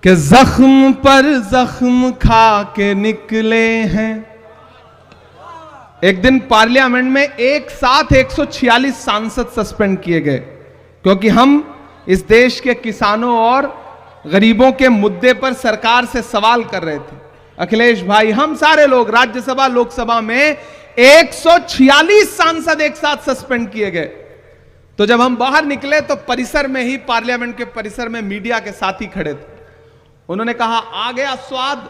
कि जख्म पर जख्म खा के निकले हैं। एक दिन पार्लियामेंट में एक साथ 146 सांसद सस्पेंड किए गए क्योंकि हम इस देश के किसानों और गरीबों के मुद्दे पर सरकार से सवाल कर रहे थे। अखिलेश भाई, हम सारे लोग राज्यसभा लोकसभा में 146 सांसद एक साथ सस्पेंड किए गए। तो जब हम बाहर निकले तो परिसर में ही, पार्लियामेंट के परिसर में मीडिया के साथी खड़े थे। उन्होंने कहा आ गया स्वाद,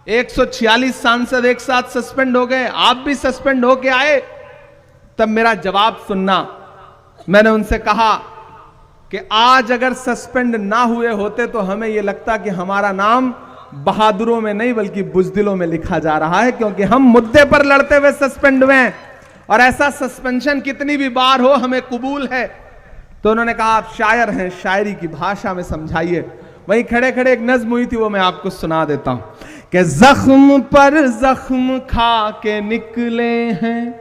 146 सांसद एक साथ सस्पेंड हो गए, आप भी सस्पेंड होके आए। तब मेरा जवाब सुनना। मैंने उनसे कहा कि आज अगर सस्पेंड ना हुए होते तो हमें यह लगता कि हमारा नाम बहादुरों में नहीं बल्कि बुज़दिलों में लिखा जा रहा है, क्योंकि हम मुद्दे पर लड़ते हुए सस्पेंड हुए हैं और ऐसा सस्पेंशन कितनी भी बार हो हमें कबूल है। तो उन्होंने कहा आप शायर हैं, शायरी की भाषा में समझाइए। वहीं खड़े खड़े एक नज्म हुई थी, वो मैं आपको सुना देता हूं कि जख्म पर जख्म खा के निकले हैं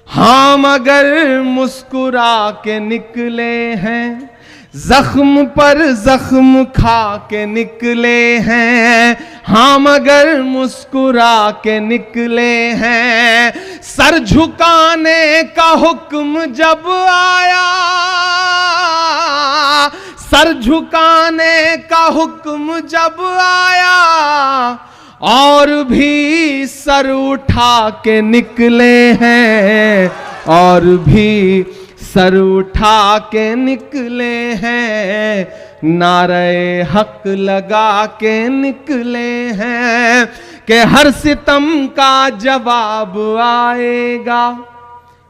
हाँ मगर मुस्कुरा के निकले हैं। जख्म पर जख्म खा के निकले हैं हाँ मगर मुस्कुरा के निकले हैं। सर झुकाने का हुक्म जब आया, सर झुकाने का हुक्म जब आया और भी सर उठा के निकले हैं, और भी सर उठा के निकले हैं। नारे हक लगा के निकले हैं कि हर सितम का जवाब आएगा।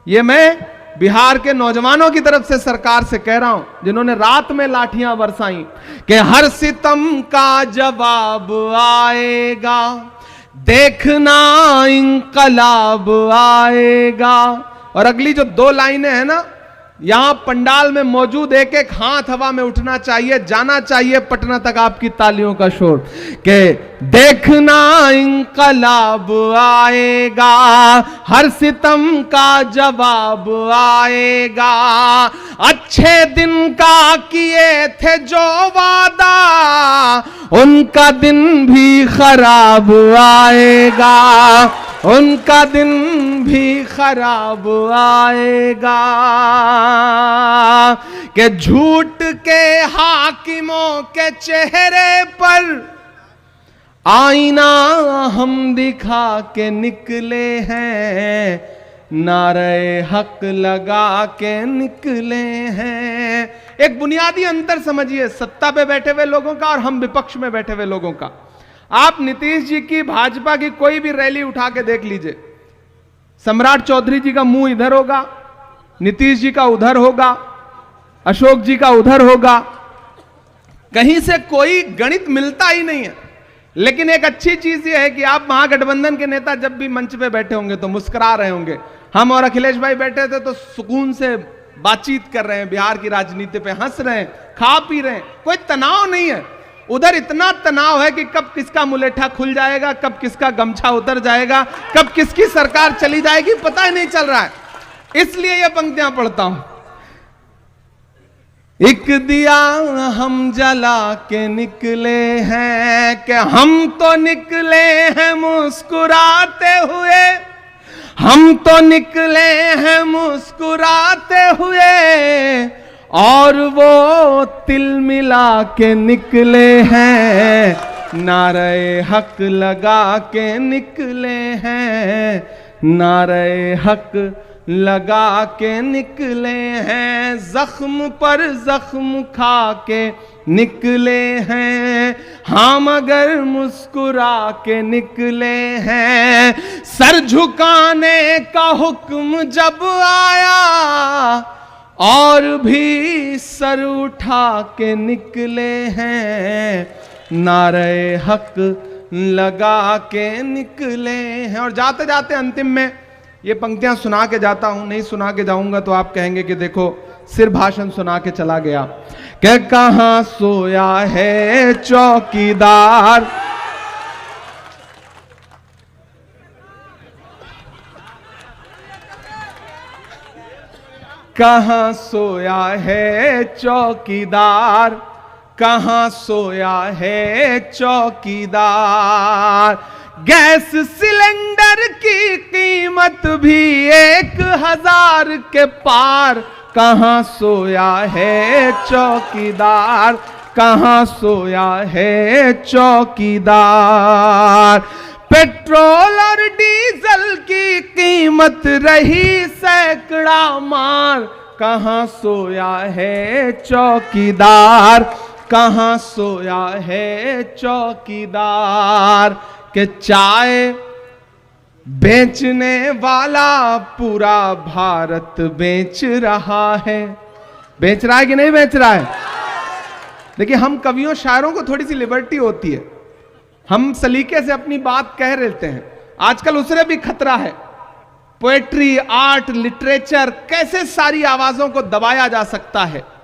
ये मैं बिहार के नौजवानों की तरफ से सरकार से कह रहा हूं जिन्होंने रात में लाठियां बरसाई कि हर सितम का जवाब आएगा, देखना इंकलाब आएगा। और अगली जो दो लाइनें हैं ना, यहां पंडाल में मौजूद एक एक हाथ हवा में उठना चाहिए, जाना चाहिए पटना तक आपकी तालियों का शोर कि देखना इंकलाब आएगा, हर सितम का जवाब आएगा। अच्छे दिन का किए थे जो वादा, उनका दिन भी खराब आएगा, उनका दिन भी खराब आएगा। कि झूठ के हाकिमों के चेहरे पर आईना हम दिखा के निकले हैं, नारे हक लगा के निकले हैं। एक बुनियादी अंतर समझिए सत्ता पे बैठे हुए लोगों का और हम विपक्ष में बैठे हुए लोगों का। आप नीतीश जी की, भाजपा की कोई भी रैली उठा के देख लीजिए, सम्राट चौधरी जी का मुंह इधर होगा, नीतीश जी का उधर होगा, अशोक जी का उधर होगा, कहीं से कोई गणित मिलता ही नहीं है। लेकिन एक अच्छी चीज यह है कि आप महागठबंधन के नेता जब भी मंच पे बैठे होंगे तो मुस्कुरा रहे होंगे। हम और अखिलेश भाई बैठे थे तो सुकून से बातचीत कर रहे हैं, बिहार की राजनीति पे हंस रहे हैं, खा पी रहे हैं, कोई तनाव नहीं है। उधर इतना तनाव है कि कब किसका मुलेठा खुल जाएगा, कब किसका गमछा उतर जाएगा, कब किसकी सरकार चली जाएगी, पता ही नहीं चल रहा है। इसलिए ये पंक्तियां पढ़ता हूं। एक दिया हम जला के निकले हैं कि हम तो निकले हैं मुस्कुराते हुए, हम तो निकले हैं मुस्कुराते हुए, और वो तिल मिला के निकले हैं, नारे हक लगा के निकले हैं, नारे हक लगा के निकले हैं। जख्म पर जख्म खा के निकले हैं हाँ मगर मुस्कुरा के निकले हैं। सर झुकाने का हुक्म जब आया और भी सर उठा के निकले हैं, नारे हक लगा के निकले हैं। और जाते जाते अंतिम में ये पंक्तियां सुना के जाता हूं, नहीं सुना के जाऊंगा तो आप कहेंगे कि देखो सिर्फ भाषण सुना के चला गया। क्या कहां सोया है चौकीदार, कहां सोया है चौकीदार, कहां सोया है चौकीदार। गैस सिलेंडर की कीमत भी 1000 के पार, कहां सोया है चौकीदार, कहां सोया है चौकीदार। पेट्रोल और डीजल की कीमत रही सैकड़ा मार, कहां सोया है चौकीदार, कहां सोया है चौकीदार। के चाय बेचने वाला पूरा भारत बेच रहा है। बेच रहा है कि नहीं बेच रहा है? देखिए, हम कवियों शायरों को थोड़ी सी लिबर्टी होती है, हम सलीके से अपनी बात कह लेते हैं। आजकल उससे भी खतरा है। पोएट्री, आर्ट, लिटरेचर, कैसे सारी आवाजों को दबाया जा सकता है।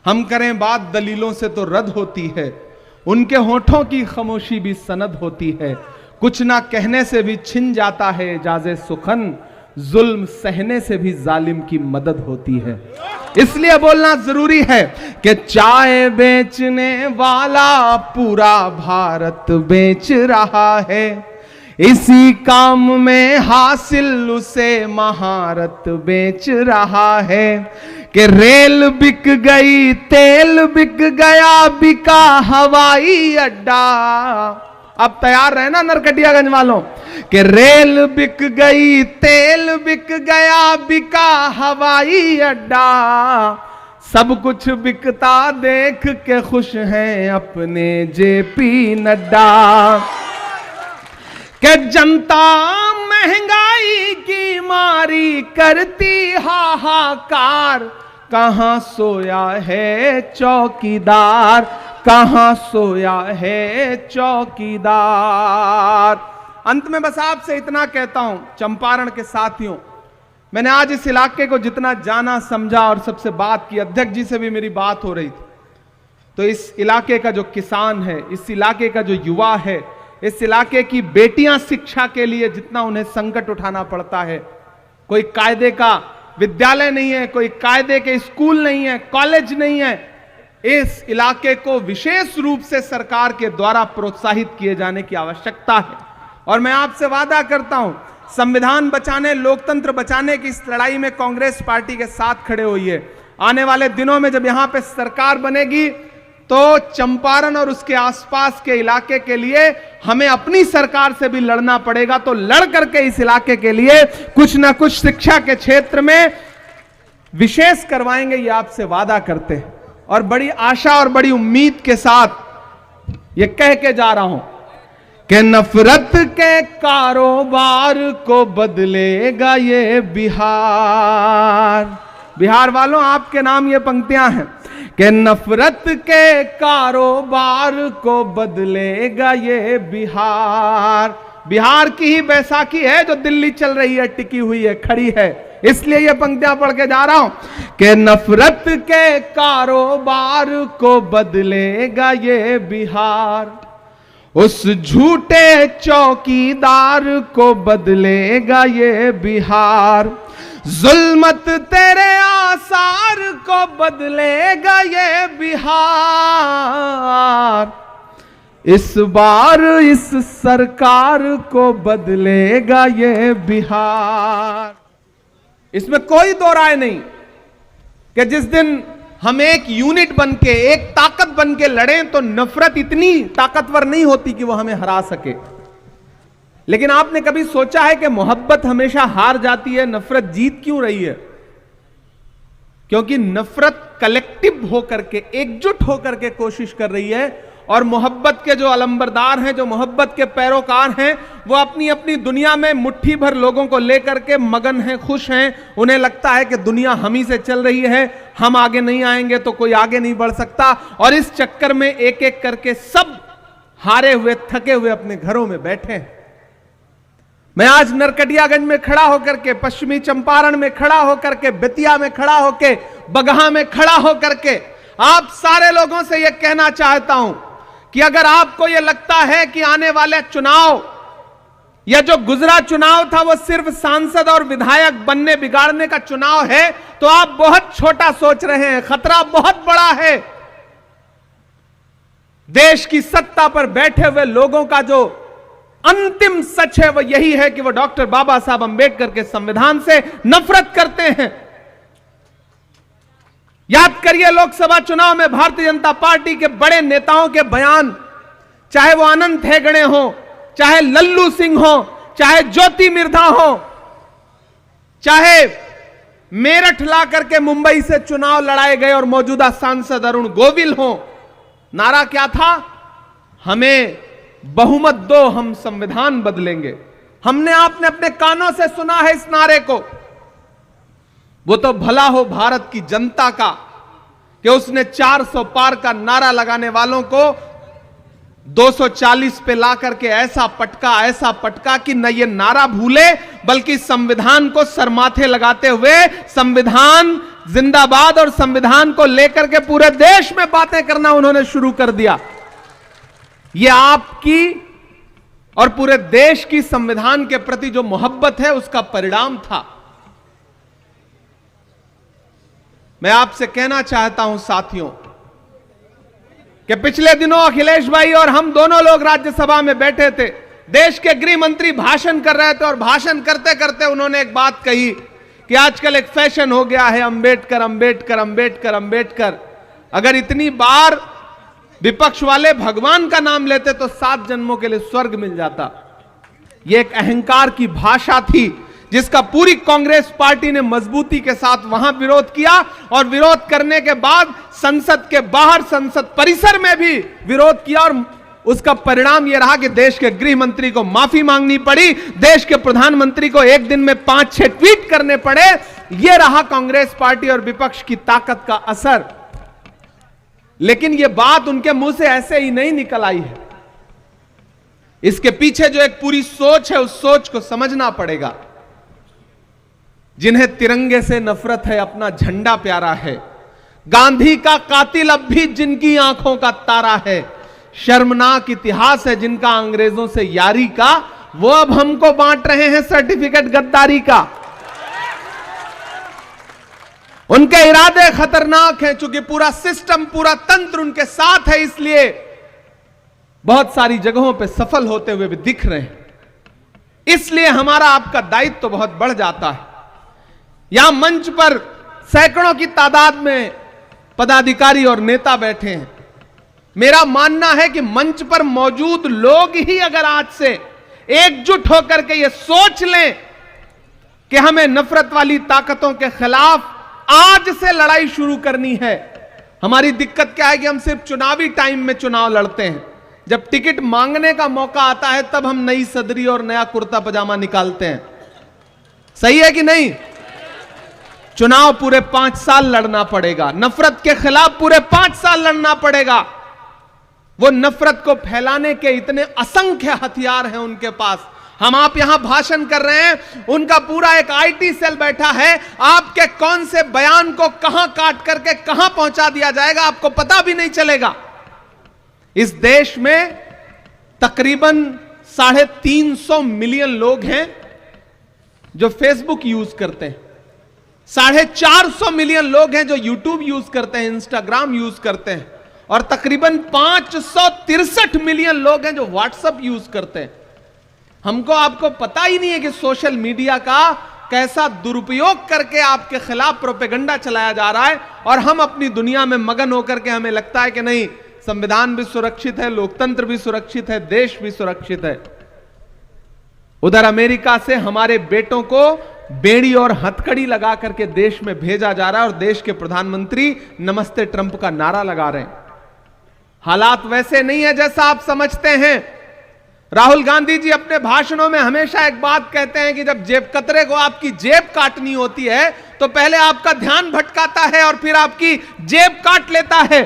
हम करें बात दलीलों से तो रद्द होती है, उनके होठों की खामोशी भी सनद होती है। कुछ ना कहने से भी छिन जाता है एजाज़े सुखन, जुल्म सहने से भी जालिम की मदद होती है। इसलिए बोलना जरूरी है कि चाय बेचने वाला पूरा भारत बेच रहा है। इसी काम में हासिल उसे महारत बेच रहा है। कि रेल बिक गई, तेल बिक गया, बिका हवाई अड्डा। अब तैयार रहे ना नरकटियागंज वालों, कि रेल बिक गई, तेल बिक गया, बिका हवाई अड्डा। सब कुछ बिकता देख के खुश हैं अपने जेपी नड्डा। कि जनता महंगाई की मारी करती हाहाकार, कहां सोया है चौकीदार, कहां सोया है चौकीदार। अंत में बस आपसे इतना कहता हूं, चंपारण के साथियों, मैंने आज इस इलाके को जितना जाना समझा और सबसे बात की, अध्यक्ष जी से भी मेरी बात हो रही थी, तो इस इलाके का जो किसान है, इस इलाके का जो युवा है, इस इलाके की बेटियां शिक्षा के लिए जितना उन्हें संकट उठाना पड़ता है, कोई कायदे का विद्यालय नहीं है, कोई कायदे के स्कूल नहीं है, कॉलेज नहीं है। इस इलाके को विशेष रूप से सरकार के द्वारा प्रोत्साहित किए जाने की आवश्यकता है। और मैं आपसे वादा करता हूं, संविधान बचाने, लोकतंत्र बचाने की इस लड़ाई में कांग्रेस पार्टी के साथ खड़े हुई है। आने वाले दिनों में जब यहां पे सरकार बनेगी तो चंपारण और उसके आसपास के इलाके के लिए हमें अपनी सरकार से भी लड़ना पड़ेगा। तो लड़ करके इस इलाके के लिए कुछ ना कुछ शिक्षा के क्षेत्र में विशेष करवाएंगे, ये आपसे वादा करते हैं। और बड़ी आशा और बड़ी उम्मीद के साथ ये कह के जा रहा हूं कि नफरत के कारोबार को बदलेगा ये बिहार। बिहार वालों, आपके नाम ये पंक्तियां हैं कि नफरत के कारोबार को बदलेगा ये बिहार। बिहार की ही बैसाखी है जो दिल्ली चल रही है, टिकी हुई है, खड़ी है। इसलिए ये पंक्तियां पढ़ के जा रहा हूं कि नफरत के कारोबार को बदलेगा ये बिहार। उस झूठे चौकीदार को बदलेगा ये बिहार। जुल्मत तेरे आसार को बदलेगा ये बिहार। इस बार इस सरकार को बदलेगा ये बिहार। इसमें कोई दो राय नहीं कि जिस दिन हम एक यूनिट बनके, एक ताकत बनके लड़ें तो नफरत इतनी ताकतवर नहीं होती कि वो हमें हरा सके। लेकिन आपने कभी सोचा है कि मोहब्बत हमेशा हार जाती है, नफरत जीत क्यों रही है? क्योंकि नफरत कलेक्टिव होकर के, एकजुट होकर के कोशिश कर रही है, और मोहब्बत के जो अलंबरदार हैं, जो मोहब्बत के पैरोकार हैं, वो अपनी अपनी दुनिया में मुट्ठी भर लोगों को लेकर के मगन हैं, खुश हैं। उन्हें लगता है कि दुनिया हम ही से चल रही है, हम आगे नहीं आएंगे तो कोई आगे नहीं बढ़ सकता। और इस चक्कर में एक एक करके सब हारे हुए, थके हुए अपने घरों में बैठे हैं। मैं आज नरकटियागंज में खड़ा होकर के, पश्चिमी चंपारण में खड़ा होकर के, बेतिया में खड़ा होकर, बगहा में खड़ा होकर के आप सारे लोगों से यह कहना चाहता हूं कि अगर आपको यह लगता है कि आने वाले चुनाव या जो गुजरा चुनाव था वो सिर्फ सांसद और विधायक बनने बिगाड़ने का चुनाव है, तो आप बहुत छोटा सोच रहे हैं। खतरा बहुत बड़ा है। देश की सत्ता पर बैठे हुए लोगों का जो अंतिम सच है वो यही है कि वो डॉक्टर बाबा साहब अंबेडकर के संविधान से नफरत करते हैं। याद करिए लोकसभा चुनाव में भारतीय जनता पार्टी के बड़े नेताओं के बयान, चाहे वो अनंत हेगड़े हो, चाहे लल्लू सिंह हो, चाहे ज्योति मिर्धा हो, चाहे मेरठ ला करके मुंबई से चुनाव लड़ाए गए और मौजूदा सांसद अरुण गोविल हो, नारा क्या था? हमें बहुमत दो, हम संविधान बदलेंगे। हमने आपने अपने कानों से सुना है इस नारे को। वो तो भला हो भारत की जनता का कि उसने 400 पार का नारा लगाने वालों को 240 पे ला करके ऐसा पटका कि न ये नारा भूले बल्कि संविधान को सरमाथे लगाते हुए संविधान जिंदाबाद और संविधान को लेकर के पूरे देश में बातें करना उन्होंने शुरू कर दिया। ये आपकी और पूरे देश की संविधान के प्रति जो मोहब्बत है उसका परिणाम था। मैं आपसे कहना चाहता हूं साथियों कि पिछले दिनों अखिलेश भाई और हम दोनों लोग राज्यसभा में बैठे थे, देश के गृह मंत्री भाषण कर रहे थे और भाषण करते करते उन्होंने एक बात कही कि आजकल एक फैशन हो गया है अंबेडकर अंबेडकर अंबेडकर अंबेडकर। अगर इतनी बार विपक्ष वाले भगवान का नाम लेते तो 7 जन्मों के लिए स्वर्ग मिल जाता। यह एक अहंकार की भाषा थी जिसका पूरी कांग्रेस पार्टी ने मजबूती के साथ वहां विरोध किया और विरोध करने के बाद संसद के बाहर संसद परिसर में भी विरोध किया और उसका परिणाम यह रहा कि देश के गृह मंत्री को माफी मांगनी पड़ी, देश के प्रधानमंत्री को एक दिन में 5-6 ट्वीट करने पड़े। यह रहा कांग्रेस पार्टी और विपक्ष की ताकत का असर। लेकिन यह बात उनके मुंह से ऐसे ही नहीं निकल आई है, इसके पीछे जो एक पूरी सोच है उस सोच को समझना पड़ेगा। जिन्हें तिरंगे से नफरत है, अपना झंडा प्यारा है, गांधी का कातिल अब भी जिनकी आंखों का तारा है, शर्मनाक इतिहास है जिनका अंग्रेजों से यारी का, वो अब हमको बांट रहे हैं सर्टिफिकेट गद्दारी का। उनके इरादे खतरनाक हैं, चूंकि पूरा सिस्टम पूरा तंत्र उनके साथ है, इसलिए बहुत सारी जगहों पे सफल होते हुए भी दिख रहे हैं। इसलिए हमारा आपका दायित्व तो बहुत बढ़ जाता है। यहां मंच पर सैकड़ों की तादाद में पदाधिकारी और नेता बैठे हैं। मेरा मानना है कि मंच पर मौजूद लोग ही अगर आज से एकजुट होकर के ये सोच लें कि हमें नफरत वाली ताकतों के खिलाफ आज से लड़ाई शुरू करनी है। हमारी दिक्कत क्या है कि हम सिर्फ चुनावी टाइम में चुनाव लड़ते हैं, जब टिकट मांगने का मौका आता है तब हम नई सदरी और नया कुर्ता पजामा निकालते हैं। सही है कि नहीं? चुनाव पूरे 5 साल लड़ना पड़ेगा, नफरत के खिलाफ पूरे 5 साल लड़ना पड़ेगा। वो नफरत को फैलाने के इतने असंख्य हथियार हैं उनके पास। हम आप यहां भाषण कर रहे हैं, उनका पूरा एक आईटी सेल बैठा है, आपके कौन से बयान को कहां काट करके कहां पहुंचा दिया जाएगा आपको पता भी नहीं चलेगा। इस देश में तकरीबन 350 मिलियन लोग हैं जो फेसबुक यूज करते हैं, 450 मिलियन लोग हैं जो यूट्यूब यूज करते हैं, इंस्टाग्राम यूज करते हैं, और तकरीबन 563 मिलियन लोग हैं जो व्हाट्सएप यूज करते हैं। हमको आपको पता ही नहीं है कि सोशल मीडिया का कैसा दुरुपयोग करके आपके खिलाफ प्रोपेगेंडा चलाया जा रहा है, और हम अपनी दुनिया में मगन होकर के हमें लगता है कि नहीं, संविधान भी सुरक्षित है, लोकतंत्र भी सुरक्षित है, देश भी सुरक्षित है। उधर अमेरिका से हमारे बेटों को बेड़ी और हथकड़ी लगा करके देश में भेजा जा रहा है और देश के प्रधानमंत्री नमस्ते ट्रंप का नारा लगा रहे हैं। हालात वैसे नहीं है जैसा आप समझते हैं। राहुल गांधी जी अपने भाषणों में हमेशा एक बात कहते हैं कि जब जेब कतरे को आपकी जेब काटनी होती है तो पहले आपका ध्यान भटकाता है और फिर आपकी जेब काट लेता है।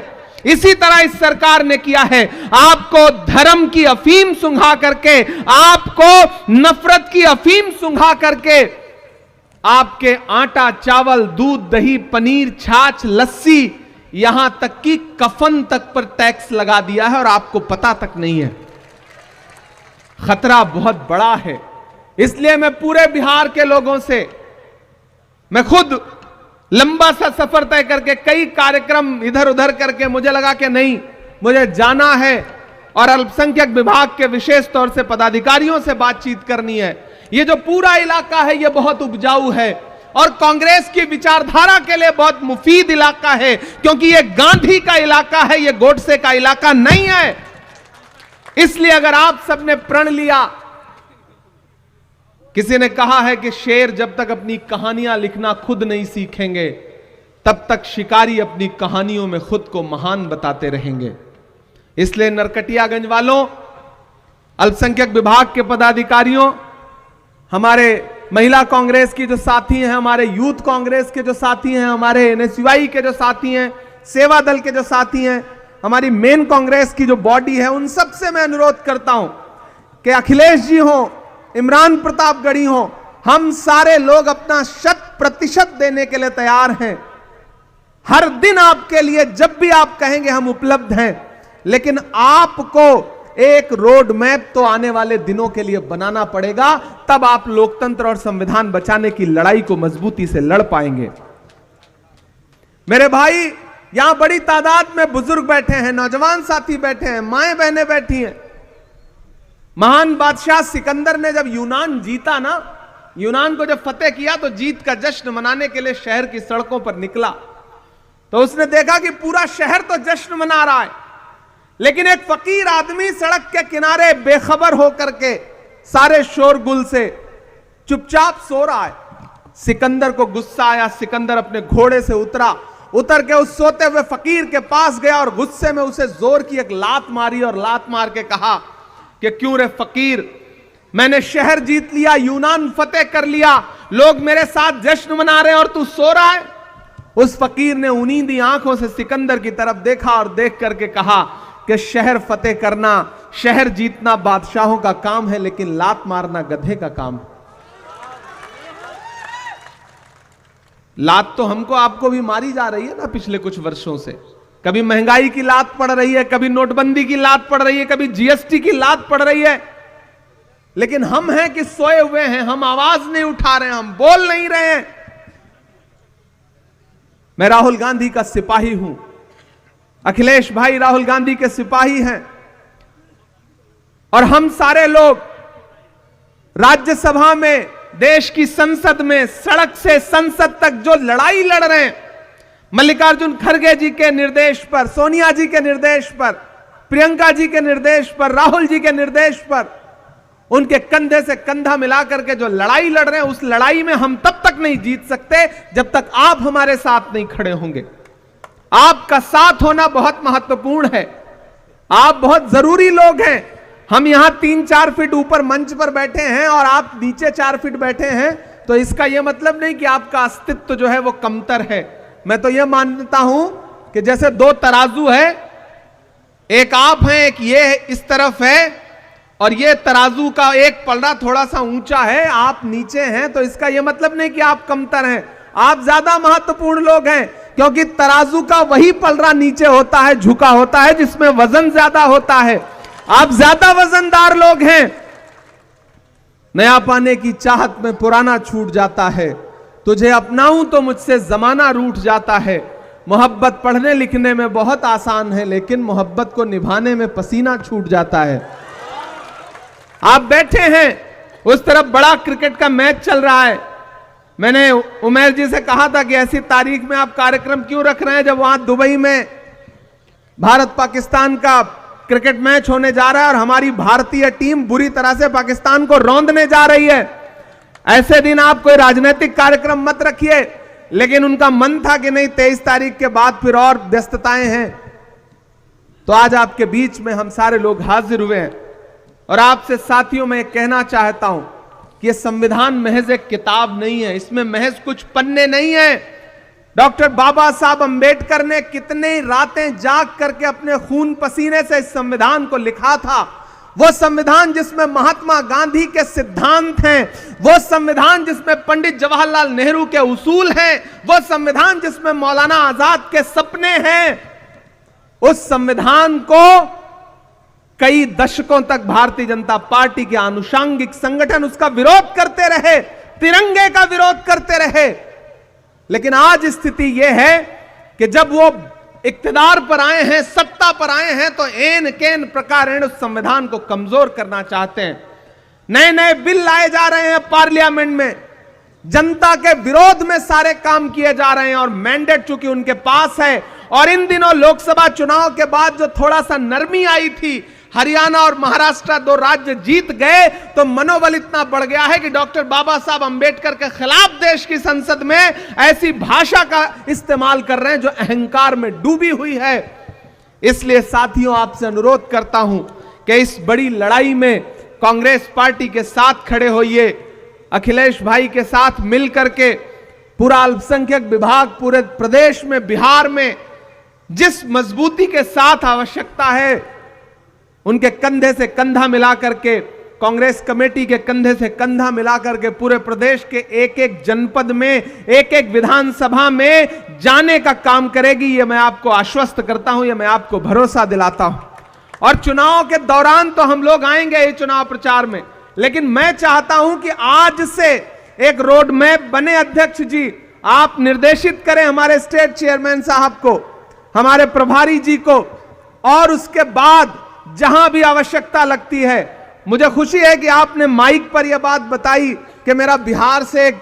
इसी तरह इस सरकार ने किया है, आपको धर्म की अफीम सुंघा करके, आपको नफरत की अफीम सुंघा करके, आपके आटा चावल दूध दही पनीर छाछ लस्सी यहां तक कि कफन तक पर टैक्स लगा दिया है और आपको पता तक नहीं है। खतरा बहुत बड़ा है। इसलिए मैं पूरे बिहार के लोगों से, मैं खुद लंबा सा सफर तय करके कई कार्यक्रम इधर उधर करके मुझे लगा कि नहीं, मुझे जाना है और अल्पसंख्यक विभाग के विशेष तौर से पदाधिकारियों से बातचीत करनी है। ये जो पूरा इलाका है ये बहुत उपजाऊ है और कांग्रेस की विचारधारा के लिए बहुत मुफीद इलाका है, क्योंकि ये गांधी का इलाका है, ये गोडसे का इलाका नहीं है। इसलिए अगर आप सबने प्रण लिया, किसी ने कहा है कि शेर जब तक अपनी कहानियां लिखना खुद नहीं सीखेंगे तब तक शिकारी अपनी कहानियों में खुद को महान बताते रहेंगे। इसलिए नरकटियागंज वालों, अल्पसंख्यक विभाग के पदाधिकारियों, हमारे महिला कांग्रेस की जो साथी हैं, हमारे यूथ कांग्रेस के जो साथी हैं, हमारे एनएसयूआई के जो साथी हैं, सेवा दल के जो साथी हैं, हमारी मेन कांग्रेस की जो बॉडी है, उन सब से मैं अनुरोध करता हूं कि अखिलेश जी हो, इमरान प्रतापगढ़ी हो, हम सारे लोग अपना 100% देने के लिए तैयार हैं। हर दिन आपके लिए जब भी आप कहेंगे हम उपलब्ध हैं, लेकिन आपको एक रोड मैप तो आने वाले दिनों के लिए बनाना पड़ेगा, तब आप लोकतंत्र और संविधान बचाने की लड़ाई को मजबूती से लड़ पाएंगे। मेरे भाई, यहां बड़ी तादाद में बुजुर्ग बैठे हैं, नौजवान साथी बैठे हैं, माएं बहनें बैठी हैं। महान बादशाह सिकंदर ने जब यूनान जीता ना, यूनान को जब फतेह किया तो जीत का जश्न मनाने के लिए शहर की सड़कों पर निकला, तो उसने देखा कि पूरा शहर तो जश्न मना रहा है, लेकिन एक फकीर आदमी सड़क के किनारे बेखबर होकर के सारे शोरगुल से चुपचाप सो रहा है। सिकंदर को गुस्सा आया, सिकंदर अपने घोड़े से उतर के उस सोते हुए फकीर के पास गया और गुस्से में उसे जोर की एक लात मारी और लात मार के कहा कि क्यों रे फकीर, मैंने शहर जीत लिया, यूनान फतेह कर लिया, लोग मेरे साथ जश्न मना रहे हैं और तू सो रहा है। उस फकीर ने उनींदी आंखों से सिकंदर की तरफ देखा और देख करके कहा कि शहर फतेह करना, शहर जीतना बादशाहों का काम है, लेकिन लात मारना गधे का काम है। लात तो हमको आपको भी मारी जा रही है ना पिछले कुछ वर्षों से। कभी महंगाई की लात पड़ रही है, कभी नोटबंदी की लात पड़ रही है, कभी जीएसटी की लात पड़ रही है, लेकिन हम हैं कि सोए हुए हैं, हम आवाज नहीं उठा रहे हैं, हम बोल नहीं रहे हैं। मैं राहुल गांधी का सिपाही हूं, अखिलेश भाई राहुल गांधी के सिपाही हैं, और हम सारे लोग राज्यसभा में, देश की संसद में, सड़क से संसद तक जो लड़ाई लड़ रहे हैं, मल्लिकार्जुन खड़गे जी के निर्देश पर, सोनिया जी के निर्देश पर, प्रियंका जी के निर्देश पर, राहुल जी के निर्देश पर, उनके कंधे से कंधा मिलाकर के जो लड़ाई लड़ रहे हैं, उस लड़ाई में हम तब तक नहीं जीत सकते जब तक आप हमारे साथ नहीं खड़े होंगे। आपका साथ होना बहुत महत्वपूर्ण है, आप बहुत जरूरी लोग हैं। हम यहां 3-4 फीट ऊपर मंच पर बैठे हैं और आप नीचे 4 फीट बैठे हैं, तो इसका यह मतलब नहीं कि आपका अस्तित्व जो है वो कमतर है। मैं तो यह मानता हूं कि जैसे 2 तराजू है, एक आप हैं, एक ये इस तरफ है, और ये तराजू का एक पलड़ा थोड़ा सा ऊंचा है, आप नीचे हैं, तो इसका यह मतलब नहीं कि आप कमतर हैं। आप ज्यादा महत्वपूर्ण लोग हैं, क्योंकि तराजू का वही पलड़ा नीचे होता है, झुका होता है, जिसमें वजन ज्यादा होता है। आप ज्यादा वजनदार लोग हैं। नया पाने की चाहत में पुराना छूट जाता है, तुझे अपनाऊं तो मुझसे जमाना रूठ जाता है। मोहब्बत पढ़ने लिखने में बहुत आसान है, लेकिन मोहब्बत को निभाने में पसीना छूट जाता है। आप बैठे हैं, उस तरफ बड़ा क्रिकेट का मैच चल रहा है। मैंने उमेर जी से कहा था कि ऐसी तारीख में आप कार्यक्रम क्यों रख रहे हैं जब वहां दुबई में भारत पाकिस्तान का क्रिकेट मैच होने जा रहा है और हमारी भारतीय टीम बुरी तरह से पाकिस्तान को रौंदने जा रही है। ऐसे दिन आप कोई राजनीतिक कार्यक्रम मत रखिए, लेकिन उनका मन था कि नहीं, 23 तारीख के बाद फिर और व्यस्तताएं हैं, तो आज आपके बीच में हम सारे लोग हाजिर हुए हैं। और आपसे साथियों में कहना चाहता हूं कि यह संविधान महज एक किताब नहीं है, इसमें महज कुछ पन्ने नहीं है। डॉक्टर बाबा साहब अंबेडकर ने कितने रातें जाग करके अपने खून पसीने से इस संविधान को लिखा था। वो संविधान जिसमें महात्मा गांधी के सिद्धांत हैं, वो संविधान जिसमें पंडित जवाहरलाल नेहरू के उसूल हैं, वो संविधान जिसमें मौलाना आजाद के सपने हैं, उस संविधान को कई दशकों तक भारतीय जनता पार्टी के आनुषंगिक संगठन उसका विरोध करते रहे, तिरंगे का विरोध करते रहे। लेकिन आज स्थिति यह है कि जब वो इक्तदार पर आए हैं, सत्ता पर आए हैं, तो एन केन प्रकार उस संविधान को कमजोर करना चाहते हैं। नए नए बिल लाए जा रहे हैं पार्लियामेंट में, जनता के विरोध में सारे काम किए जा रहे हैं, और मैंडेट चूंकि उनके पास है। और इन दिनों लोकसभा चुनाव के बाद जो थोड़ा सा नरमी आई थी, हरियाणा और महाराष्ट्र 2 राज्य जीत गए, तो मनोबल इतना बढ़ गया है कि डॉक्टर बाबा साहब अंबेडकर के खिलाफ देश की संसद में ऐसी भाषा का इस्तेमाल कर रहे हैं जो अहंकार में डूबी हुई है। इसलिए साथियों, आपसे अनुरोध करता हूं कि इस बड़ी लड़ाई में कांग्रेस पार्टी के साथ खड़े होइए, अखिलेश भाई के साथ मिलकर के पूरा अल्पसंख्यक विभाग पूरे प्रदेश में, बिहार में जिस मजबूती के साथ आवश्यकता है, उनके कंधे से कंधा मिलाकर के, कांग्रेस कमेटी के कंधे से कंधा मिलाकर के पूरे प्रदेश के एक एक जनपद में, एक एक विधानसभा में जाने का काम करेगी। यह मैं आपको आश्वस्त करता हूं, यह मैं आपको भरोसा दिलाता हूं। और चुनाव के दौरान तो हम लोग आएंगे ही चुनाव प्रचार में, लेकिन मैं चाहता हूं कि आज से एक रोड मैप बने। अध्यक्ष जी, आप निर्देशित करें हमारे स्टेट चेयरमैन साहब को, हमारे प्रभारी जी को, और उसके बाद जहां भी आवश्यकता लगती है। मुझे खुशी है कि आपने माइक पर यह बात बताई कि मेरा बिहार से एक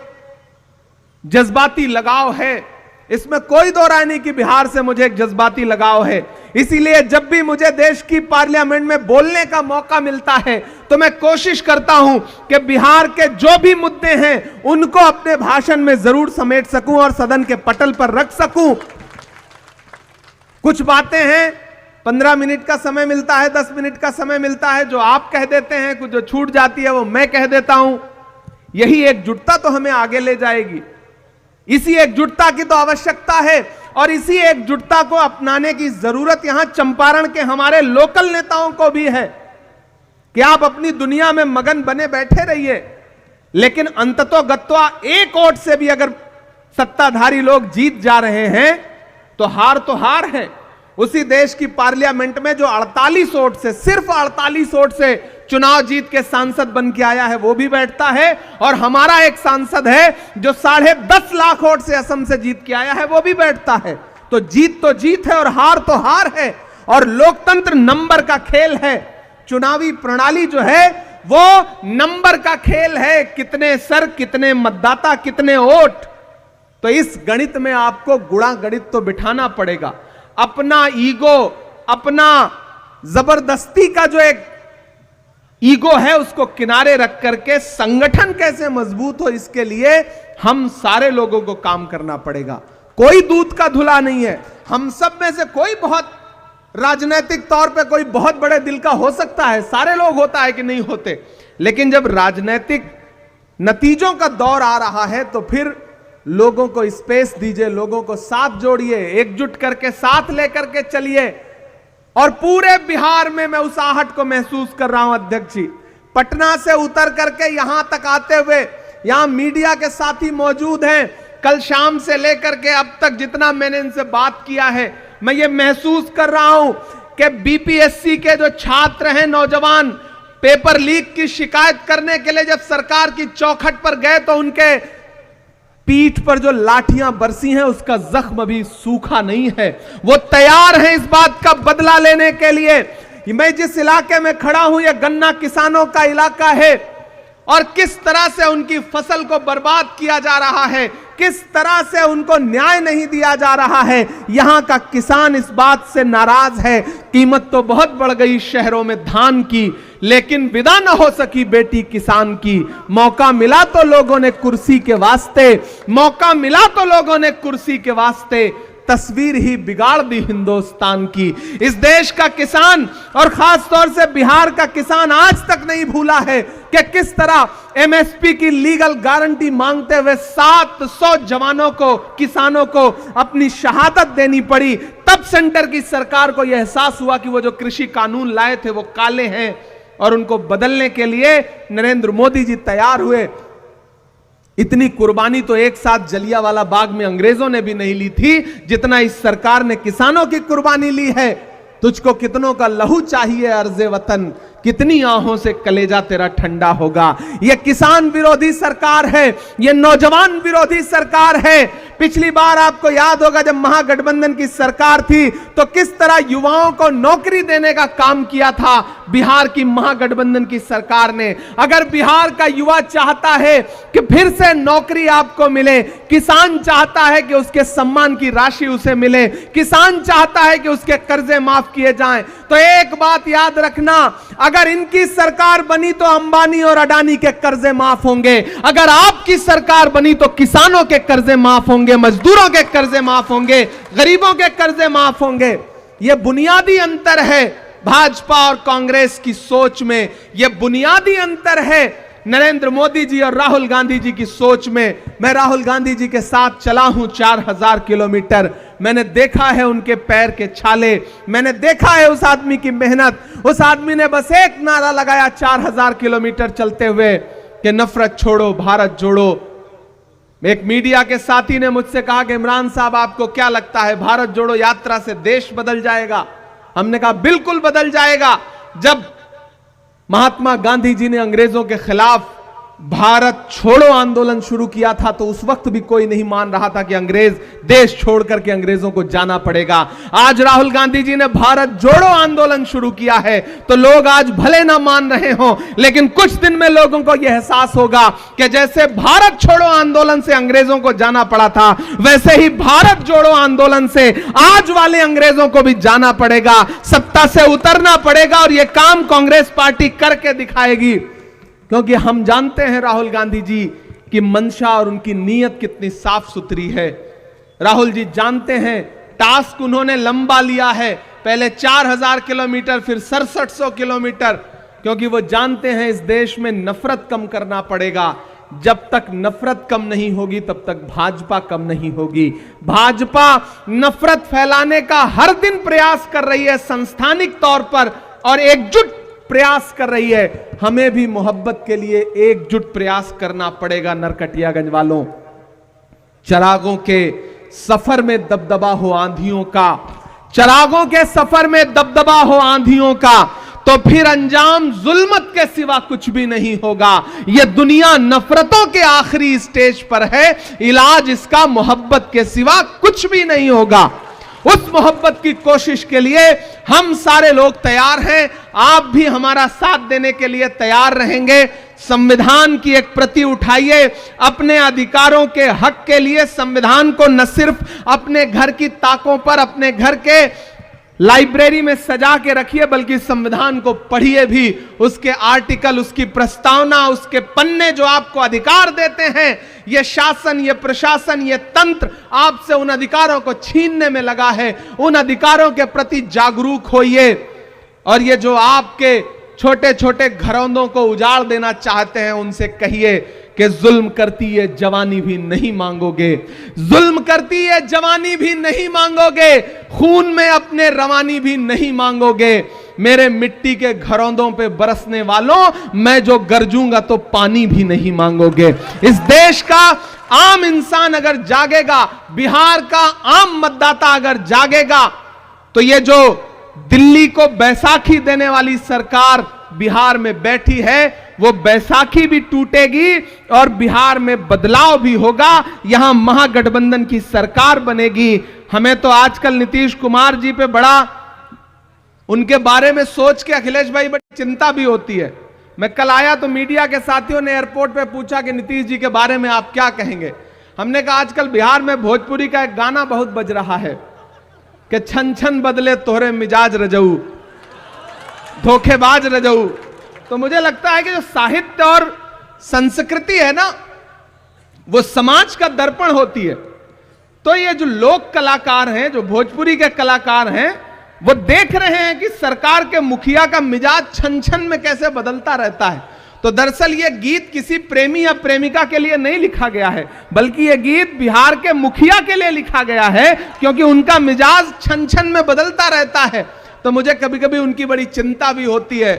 जज्बाती लगाव है। इसमें कोई दो राय नहीं कि बिहार से मुझे एक जज्बाती लगाव है। इसीलिए जब भी मुझे देश की पार्लियामेंट में बोलने का मौका मिलता है, तो मैं कोशिश करता हूं कि बिहार के जो भी मुद्दे हैं उनको अपने भाषण में जरूर समेट सकूं और सदन के पटल पर रख सकूं। कुछ बातें हैं 15 मिनट का समय मिलता है, 10 मिनट का समय मिलता है, जो आप कह देते हैं, कुछ जो छूट जाती है वो मैं कह देता हूं। यही एकजुटता तो हमें आगे ले जाएगी। इसी एकजुटता की तो आवश्यकता है, और इसी एकजुटता को अपनाने की जरूरत यहां चंपारण के हमारे लोकल नेताओं को भी है कि आप अपनी दुनिया में मगन बने बैठे रहिए, लेकिन अंततोगत्वा एक वोट से भी अगर सत्ताधारी लोग जीत जा रहे हैं तो हार है। उसी देश की पार्लियामेंट में जो 48 वोट से, सिर्फ 48 वोट से चुनाव जीत के सांसद बन के आया है, वो भी बैठता है, और हमारा एक सांसद है जो 10.5 लाख वोट से असम से जीत के आया है, वो भी बैठता है। तो जीत है और हार है, और लोकतंत्र नंबर का खेल है। चुनावी प्रणाली जो है वो नंबर का खेल है, कितने सर, कितने मतदाता, कितने वोट। तो इस गणित में आपको गुणा गणित तो बिठाना पड़ेगा। अपना ईगो, अपना जबरदस्ती का जो एक ईगो है उसको किनारे रख करके संगठन कैसे मजबूत हो, इसके लिए हम सारे लोगों को काम करना पड़ेगा। कोई दूध का धुला नहीं है। हम सब में से कोई बहुत राजनीतिक तौर पे कोई बहुत बड़े दिल का हो सकता है, सारे लोग होता है कि नहीं होते, लेकिन जब राजनीतिक नतीजों का दौर आ रहा है तो फिर लोगों को स्पेस दीजिए, लोगों को साथ जोड़िए, एकजुट करके साथ लेकर के चलिए। और पूरे बिहार में मैं उस आहट को महसूस कर रहा हूं अध्यक्ष जी। पटना से उतर करके यहां तक आते हुए, यहां मीडिया के साथी मौजूद हैं, कल शाम से लेकर के अब तक जितना मैंने इनसे बात किया है, मैं ये महसूस कर रहा हूं कि बीपीएससी के जो छात्र हैं, नौजवान, पेपर लीक की शिकायत करने के लिए जब सरकार की चौखट पर गए तो उनके पीठ पर जो लाठियां बरसी हैं उसका जख्म अभी सूखा नहीं है। वो तैयार हैं इस बात का बदला लेने के लिए। मैं जिस इलाके में खड़ा हूं, यह गन्ना किसानों का इलाका है, और किस तरह से उनकी फसल को बर्बाद किया जा रहा है, किस तरह से उनको न्याय नहीं दिया जा रहा है। यहां का किसान इस बात से नाराज है। कीमत तो बहुत बढ़ गई शहरों में धान की, लेकिन विदा न हो सकी बेटी किसान की। मौका मिला तो लोगों ने कुर्सी के वास्ते, मौका मिला तो लोगों ने कुर्सी के वास्ते तस्वीर ही बिगाड़ दी हिंदुस्तान की। इस देश का किसान और खास तौर से बिहार का किसान आज तक नहीं भूला है कि किस तरह एमएसपी की लीगल गारंटी मांगते हुए 700 जवानों को, किसानों को अपनी शहादत देनी पड़ी। तब सेंटर की सरकार को यह एहसास हुआ कि वो जो कृषि कानून लाए थे वो काले हैं, और उनको बदलने के लिए नरेंद्र मोदी जी तैयार हुए। इतनी कुर्बानी तो एक साथ जलियांवाला बाग में अंग्रेजों ने भी नहीं ली थी जितना इस सरकार ने किसानों की कुर्बानी ली है। तुझको कितनों का लहू चाहिए अर्ज़े वतन, कितनी आहों से कलेजा तेरा ठंडा होगा। यह किसान विरोधी सरकार है, यह नौजवान विरोधी सरकार है। पिछली बार आपको याद होगा जब महागठबंधन की सरकार थी तो किस तरह युवाओं को नौकरी देने का काम किया था बिहार की महागठबंधन की सरकार ने। अगर बिहार का युवा चाहता है कि फिर से नौकरी आपको मिले, किसान चाहता है कि उसके सम्मान की राशि उसे मिले, किसान चाहता है कि उसके कर्जे माफ किए जाएं, तो एक बात याद रखना, अगर इनकी सरकार बनी तो अंबानी और अडानी के कर्जे माफ होंगे, अगर आपकी सरकार बनी तो किसानों के कर्जे माफ होंगे, मजदूरों के कर्जे माफ होंगे, गरीबों के कर्जे माफ होंगे। यह बुनियादी अंतर है भाजपा और कांग्रेस की सोच में, यह बुनियादी अंतर है नरेंद्र मोदी जी और राहुल गांधी जी की सोच में। मैं राहुल गांधी जी के साथ चला हूं 4000 किलोमीटर, मैंने देखा है उनके पैर के छाले, मैंने देखा है उस आदमी की मेहनत। उस आदमी ने बस एक नारा लगाया 4000 किलोमीटर चलते हुए कि नफरत छोड़ो भारत जोड़ो। एक मीडिया के साथी ने मुझसे कहा कि इमरान साहब आपको क्या लगता है भारत जोड़ो यात्रा से देश बदल जाएगा? हमने कहा बिल्कुल बदल जाएगा। जब महात्मा गांधी जी ने अंग्रेजों के खिलाफ भारत छोड़ो आंदोलन शुरू किया था तो उस वक्त भी कोई नहीं मान रहा था कि अंग्रेज देश छोड़कर के अंग्रेजों को जाना पड़ेगा। आज राहुल गांधी जी ने भारत जोड़ो आंदोलन शुरू किया है तो लोग आज भले ना मान रहे हों, लेकिन कुछ दिन में लोगों को यह एहसास होगा कि जैसे भारत छोड़ो आंदोलन से अंग्रेजों को जाना पड़ा था, वैसे ही भारत जोड़ो आंदोलन से आज वाले अंग्रेजों को भी जाना पड़ेगा, सत्ता से उतरना पड़ेगा। और यह काम कांग्रेस पार्टी करके दिखाएगी, क्योंकि हम जानते हैं राहुल गांधी जी की मंशा और उनकी नीयत कितनी साफ सुथरी है। राहुल जी जानते हैं टास्क उन्होंने लंबा लिया है, पहले 4000 किलोमीटर फिर 6700 किलोमीटर, क्योंकि वो जानते हैं इस देश में नफरत कम करना पड़ेगा। जब तक नफरत कम नहीं होगी तब तक भाजपा कम नहीं होगी। भाजपा नफरत फैलाने का हर दिन प्रयास कर रही है संस्थानिक तौर पर और एकजुट प्रयास कर रही है। हमें भी मोहब्बत के लिए एकजुट प्रयास करना पड़ेगा। नरकटियागंज वालों, चिरागों के सफर में दबदबा हो आंधियों का, चिरागों के सफर में दबदबा हो आंधियों का, तो फिर अंजाम जुल्मत के सिवा कुछ भी नहीं होगा। यह दुनिया नफरतों के आखिरी स्टेज पर है, इलाज इसका मोहब्बत के सिवा कुछ भी नहीं होगा। उस मोहब्बत की कोशिश के लिए हम सारे लोग तैयार हैं, आप भी हमारा साथ देने के लिए तैयार रहेंगे। संविधान की एक प्रति उठाइए, अपने अधिकारों के हक के लिए संविधान को न सिर्फ अपने घर की ताकों पर, अपने घर के लाइब्रेरी में सजा के रखिए, बल्कि संविधान को पढ़िए भी, उसके आर्टिकल, उसकी प्रस्तावना, उसके पन्ने जो आपको अधिकार देते हैं। यह शासन, यह प्रशासन, यह तंत्र आपसे उन अधिकारों को छीनने में लगा है। उन अधिकारों के प्रति जागरूक होइए और ये जो आपके छोटे छोटे घरौंदों को उजाड़ देना चाहते हैं उनसे कहिए कि जुल्म करती है जवानी भी नहीं मांगोगे, जुल्म करती है जवानी भी नहीं मांगोगे, खून में अपने रवानी भी नहीं मांगोगे। मेरे मिट्टी के घरौंदों पे बरसने वालों, मैं जो गरजूंगा तो पानी भी नहीं मांगोगे। इस देश का आम इंसान अगर जागेगा, बिहार का आम मतदाता अगर जागेगा, तो ये जो दिल्ली को बैसाखी देने वाली सरकार बिहार में बैठी है, वो बैसाखी भी टूटेगी और बिहार में बदलाव भी होगा। यहां महागठबंधन की सरकार बनेगी। हमें तो आजकल नीतीश कुमार जी पे बड़ा, उनके बारे में सोच के अखिलेश भाई बड़ी चिंता भी होती है। मैं कल आया तो मीडिया के साथियों ने एयरपोर्ट पे पूछा कि नीतीश जी के बारे में आप क्या कहेंगे। हमने कहा आजकल बिहार में भोजपुरी का एक गाना बहुत बज रहा है कि छन छन बदले तोहरे मिजाज रजऊ, धोखेबाज रजऊ। तो मुझे लगता है कि जो साहित्य और संस्कृति है ना, वो समाज का दर्पण होती है। तो ये जो लोक कलाकार हैं, जो भोजपुरी के कलाकार हैं, वो देख रहे हैं कि सरकार के मुखिया का मिजाज छन छन में कैसे बदलता रहता है। तो दरअसल ये गीत किसी प्रेमी या प्रेमिका के लिए नहीं लिखा गया है, बल्कि ये गीत बिहार के मुखिया के लिए लिखा गया है, क्योंकि उनका मिजाज छन छन में बदलता रहता है। तो मुझे कभी कभी उनकी बड़ी चिंता भी होती है,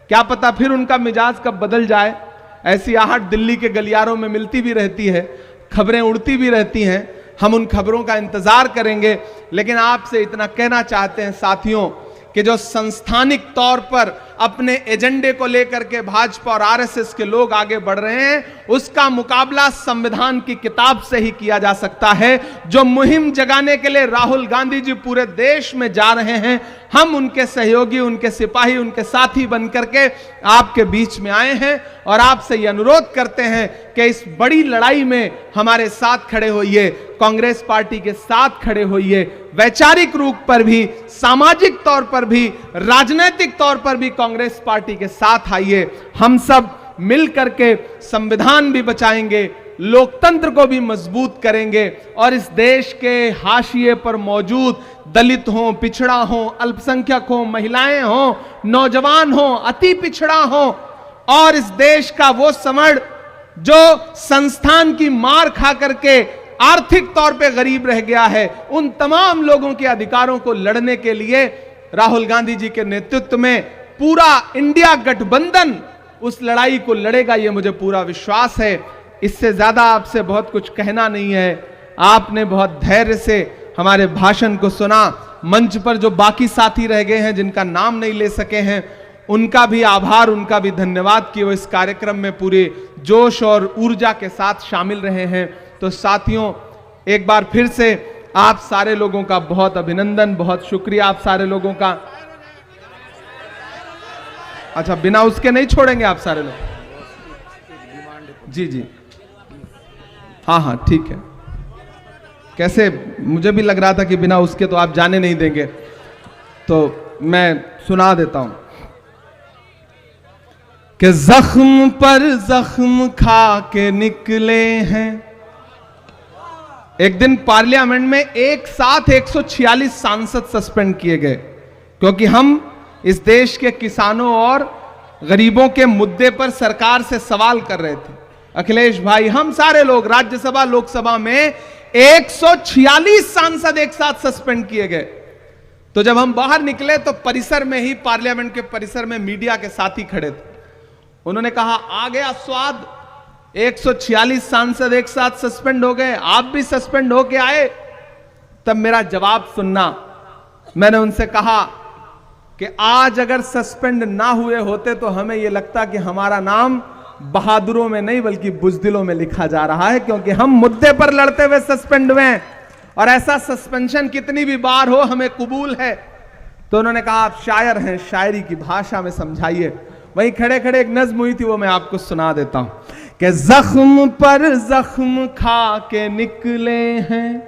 क्या पता फिर उनका मिजाज कब बदल जाए। ऐसी आहट दिल्ली के गलियारों में मिलती भी रहती है, खबरें उड़ती भी रहती हैं। हम उन खबरों का इंतजार करेंगे, लेकिन आपसे इतना कहना चाहते हैं साथियों कि जो संस्थानिक तौर पर अपने एजेंडे को लेकर के भाजपा और आरएसएस के लोग आगे बढ़ रहे हैं, उसका मुकाबला संविधान की किताब से ही किया जा सकता है। जो मुहिम जगाने के लिए राहुल गांधी जी पूरे देश में जा रहे हैं, हम उनके सहयोगी, उनके सिपाही, उनके साथी बनकर के आपके बीच में आए हैं और आपसे यह अनुरोध करते हैं कि इस बड़ी लड़ाई में हमारे साथ खड़े होइए, कांग्रेस पार्टी के साथ खड़े होइए। वैचारिक रूप पर भी, सामाजिक तौर पर भी, राजनीतिक तौर पर भी कांग्रेस पार्टी के साथ आइए। हम सब मिलकर के संविधान भी बचाएंगे, लोकतंत्र को भी मजबूत करेंगे और इस देश के हाशिए पर मौजूद दलित हो, पिछड़ा हो, अल्पसंख्यक हो, महिलाएं हो, नौजवान हो, अति पिछड़ा हो और इस देश का वो समड़ जो संस्थान की मार खा करके आर्थिक तौर पे गरीब रह गया है, उन तमाम लोगों के अधिकारों को लड़ने के लिए राहुल गांधी जी के नेतृत्व में पूरा इंडिया गठबंधन उस लड़ाई को लड़ेगा, ये मुझे पूरा विश्वास है। इससे ज्यादा आपसे बहुत कुछ कहना नहीं है। आपने बहुत धैर्य से हमारे भाषण को सुना। मंच पर जो बाकी साथी रह गए हैं, जिनका नाम नहीं ले सके हैं, उनका भी आभार, उनका भी धन्यवाद कि वो इस कार्यक्रम में पूरे जोश और ऊर्जा के साथ शामिल रहे हैं। तो साथियों, एक बार फिर से आप सारे लोगों का बहुत अभिनंदन, बहुत शुक्रिया आप सारे लोगों का। अच्छा, बिना उसके नहीं छोड़ेंगे आप सारे लोग? जी जी, हाँ हाँ ठीक है। कैसे, मुझे भी लग रहा था कि बिना उसके तो आप जाने नहीं देंगे, तो मैं सुना देता हूं कि जख्म पर जख्म खा के निकले हैं। एक दिन पार्लियामेंट में एक साथ 146 सांसद सस्पेंड किए गए क्योंकि हम इस देश के किसानों और गरीबों के मुद्दे पर सरकार से सवाल कर रहे थे। अखिलेश भाई, हम सारे लोग राज्यसभा लोकसभा में 146 सांसद एक साथ सस्पेंड किए गए। तो जब हम बाहर निकले तो परिसर में ही, पार्लियामेंट के परिसर में मीडिया के साथी खड़े थे। उन्होंने कहा, आ गया स्वाद, 146 सांसद एक साथ सस्पेंड हो गए, आप भी सस्पेंड होके आए। तब मेरा जवाब सुनना। मैंने उनसे कहा कि आज अगर सस्पेंड ना हुए होते तो हमें यह लगता कि हमारा नाम बहादुरों में नहीं बल्कि बुजदिलों में लिखा जा रहा है, क्योंकि हम मुद्दे पर लड़ते हुए सस्पेंड हुए हैं और ऐसा सस्पेंशन कितनी भी बार हो हमें कबूल है। तो उन्होंने कहा, आप शायर हैं, शायरी की भाषा में समझाइए। वहीं खड़े खड़े एक नज्म हुई थी, वो मैं आपको सुना देता हूं कि जख्म पर जख्म खा के निकले हैं,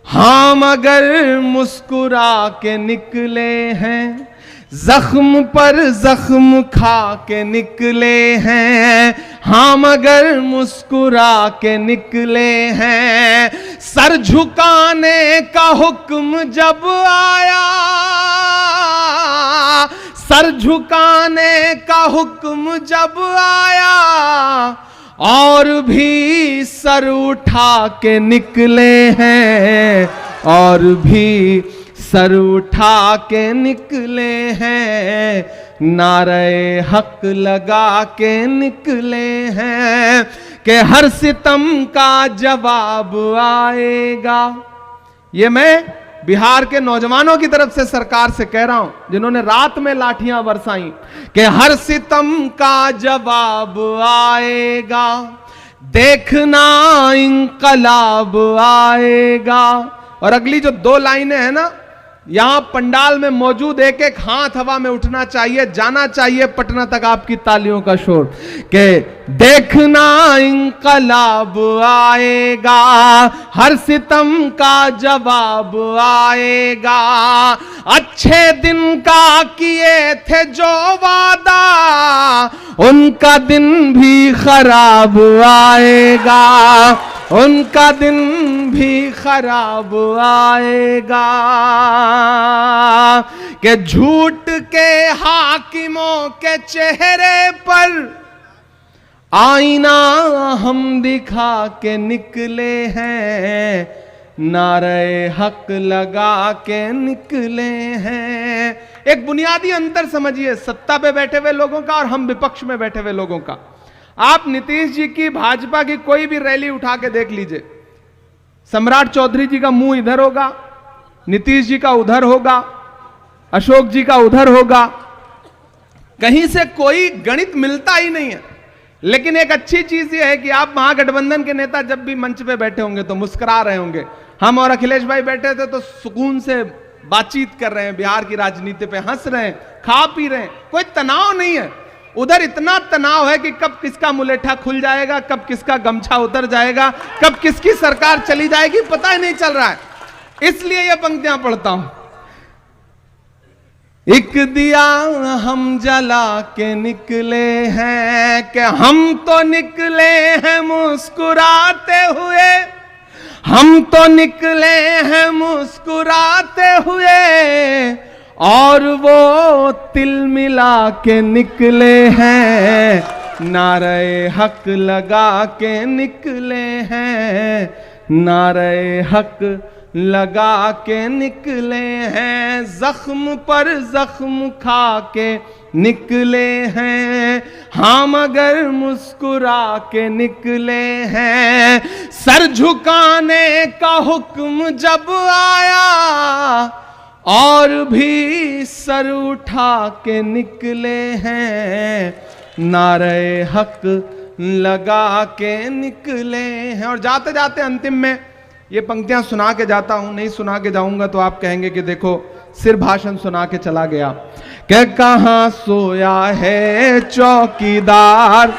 हाँ मगर मुस्कुरा के निकले हैं। जख्म पर जख्म खा के निकले हैं, हाँ मगर मुस्कुरा के निकले हैं। सर झुकाने का हुक्म जब आया, सर झुकाने का हुक्म जब आया, और भी सर उठा के निकले हैं, और भी सर उठा के निकले हैं। नारे हक लगा के निकले हैं कि हर सितम का जवाब आएगा। ये मैं बिहार के नौजवानों की तरफ से सरकार से कह रहा हूं, जिन्होंने रात में लाठियां बरसाई, कि हर सितम का जवाब आएगा, देखना इंकलाब आएगा। और अगली जो दो लाइनें हैं ना, यहां पंडाल में मौजूद एक एक हाथ हवा में उठना चाहिए, जाना चाहिए पटना तक आपकी तालियों का शोर, कि देखना इंकलाब आएगा, हर सितम का जवाब आएगा। अच्छे दिन का किए थे जो वादा, उनका दिन भी खराब आएगा, उनका दिन भी खराब आएगा। कि झूठ के हाकिमों के चेहरे पर आईना हम दिखा के निकले हैं, नारे हक लगा के निकले हैं। एक बुनियादी अंतर समझिए सत्ता पे बैठे हुए लोगों का और हम विपक्ष में बैठे हुए लोगों का। आप नीतीश जी की, भाजपा की कोई भी रैली उठा के देख लीजिए, सम्राट चौधरी जी का मुंह इधर होगा, नीतीश जी का उधर होगा, अशोक जी का उधर होगा, कहीं से कोई गणित मिलता ही नहीं है। लेकिन एक अच्छी चीज यह है कि आप महागठबंधन के नेता जब भी मंच पे बैठे होंगे तो मुस्कुरा रहे होंगे। हम और अखिलेश भाई बैठे थे तो सुकून से बातचीत कर रहे हैं, बिहार की राजनीति पे हंस रहे हैं, खा पी रहे हैं, कोई तनाव नहीं है। उधर इतना तनाव है कि कब किसका मुलेठा खुल जाएगा, कब किसका गमछा उतर जाएगा, कब किसकी सरकार चली जाएगी, पता ही नहीं चल रहा है। इसलिए ये पंक्तियां पढ़ता हूं। एक दिया हम जला के निकले हैं कि हम तो निकले हैं मुस्कुराते हुए, हम तो निकले हैं मुस्कुराते हुए, और वो तिल मिला के निकले हैं, नारे हक लगा के निकले हैं, नारे हक लगा के निकले हैं, जख्म पर जख्म खा के निकले हैं, हम अगर मुस्कुरा के निकले हैं, सर झुकाने का हुक्म जब आया और भी सर उठा के निकले हैं, नारे हक लगा के निकले हैं। और जाते जाते अंतिम में ये पंक्तियां सुना के जाता हूं, नहीं सुना के जाऊंगा तो आप कहेंगे कि देखो सिर्फ भाषण सुना के चला गया। क्या कहां सोया है चौकीदार,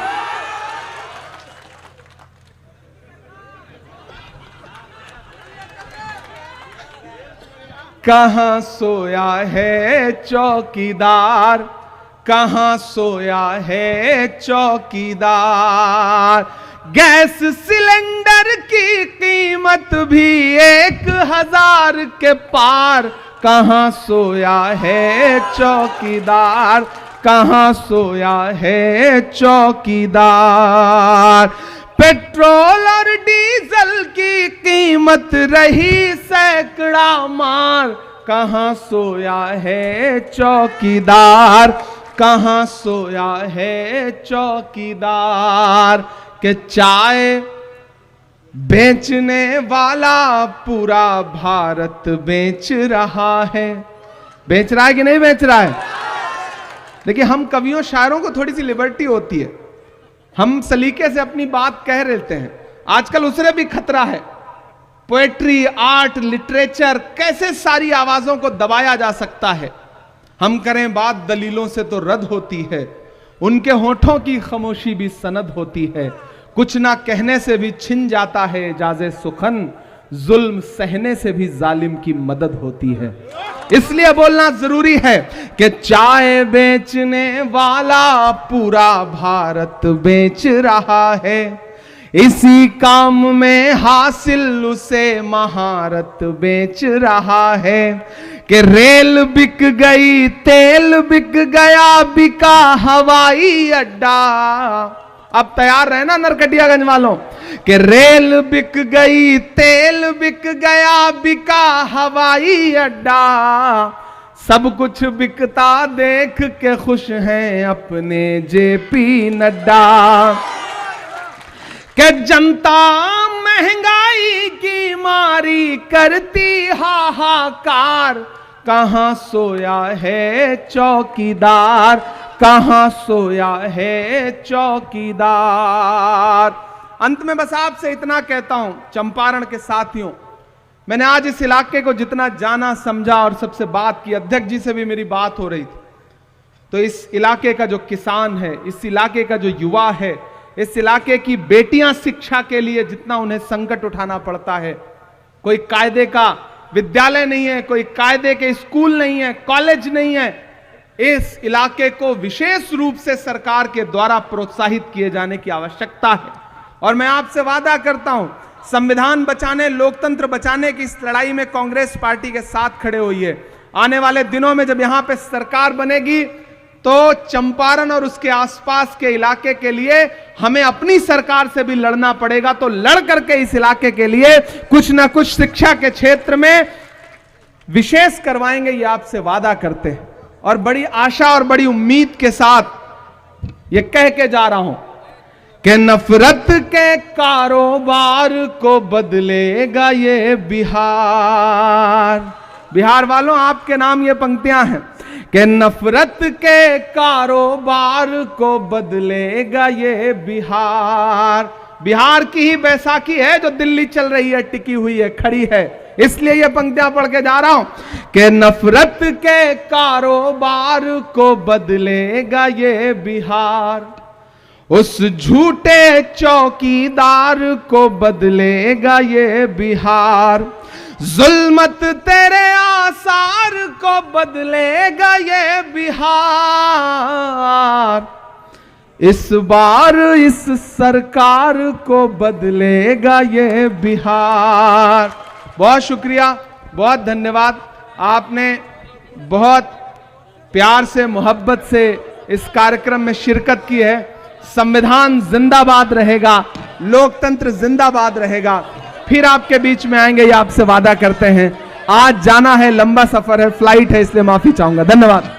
कहां सोया है चौकीदार, कहां सोया है चौकीदार, गैस सिलेंडर की कीमत भी 1000 के पार, कहां सोया है चौकीदार, कहां सोया है चौकीदार, पेट्रोल और डीजल की कीमत रही सैकड़ा मार, कहां सोया है चौकीदार, कहां सोया है चौकीदार, के चाय बेचने वाला पूरा भारत बेच रहा है। बेच रहा है कि नहीं बेच रहा है? देखिए, हम कवियों शायरों को थोड़ी सी लिबर्टी होती है, हम सलीके से अपनी बात कह लेते हैं। आजकल उससे भी खतरा है। पोएट्री, आर्ट, लिटरेचर, कैसे सारी आवाजों को दबाया जा सकता है। हम करें बात दलीलों से तो रद्द होती है, उनके होठों की खामोशी भी सनद होती है, कुछ ना कहने से भी छिन जाता है एजाज़े सुखन, जुल्म सहने से भी जालिम की मदद होती है। इसलिए बोलना जरूरी है कि चाय बेचने वाला पूरा भारत बेच रहा है, इसी काम में हासिल उसे महारत बेच रहा है, कि रेल बिक गई, तेल बिक गया, बिका हवाई अड्डा। अब तैयार रहे ना नरकटियागंज वालों, कि रेल बिक गई, तेल बिक गया, बिका हवाई अड्डा, सब कुछ बिकता देख के खुश हैं अपने जेपी नड्डा, कि जनता महंगाई की मारी करती हाहाकार, कहां सोया है चौकीदार, कहां सोया है चौकीदार। अंत में बस आपसे इतना कहता हूं, चंपारण के साथियों, मैंने आज इस इलाके को जितना जाना समझा और सबसे बात की, अध्यक्ष जी से भी मेरी बात हो रही थी, तो इस इलाके का जो किसान है, इस इलाके का जो युवा है, इस इलाके की बेटियां शिक्षा के लिए जितना उन्हें संकट उठाना पड़ता है, कोई कायदे का विद्यालय नहीं है, कोई कायदे के स्कूल नहीं है, कॉलेज नहीं है, इस इलाके को विशेष रूप से सरकार के द्वारा प्रोत्साहित किए जाने की आवश्यकता है। और मैं आपसे वादा करता हूं, संविधान बचाने, लोकतंत्र बचाने की इस लड़ाई में कांग्रेस पार्टी के साथ खड़े हुई है। आने वाले दिनों में जब यहां पे सरकार बनेगी तो चंपारण और उसके आसपास के इलाके के लिए हमें अपनी सरकार से भी लड़ना पड़ेगा। तो लड़ करके इस इलाके के लिए कुछ ना कुछ शिक्षा के क्षेत्र में विशेष करवाएंगे, ये आपसे वादा करते हैं। और बड़ी आशा और बड़ी उम्मीद के साथ ये कह के जा रहा हूं कि नफरत के कारोबार को बदलेगा ये बिहार। बिहार वालों, आपके नाम ये पंक्तियां हैं कि नफरत के कारोबार को बदलेगा ये बिहार। बिहार की ही बैसाखी है जो दिल्ली चल रही है, टिकी हुई है, खड़ी है। इसलिए ये पंक्तियां पढ़ के जा रहा हूं कि नफरत के कारोबार को बदलेगा ये बिहार, उस झूठे चौकीदार को बदलेगा ये बिहार, जुल्मत तेरे आसार को बदलेगा ये बिहार, इस बार इस सरकार को बदलेगा ये बिहार। बहुत शुक्रिया, बहुत धन्यवाद। आपने बहुत प्यार से, मोहब्बत से इस कार्यक्रम में शिरकत की है। संविधान जिंदाबाद रहेगा, लोकतंत्र जिंदाबाद रहेगा। फिर आपके बीच में आएंगे, ये आपसे वादा करते हैं। आज जाना है, लंबा सफर है, फ्लाइट है, इसलिए माफी चाहूंगा। धन्यवाद।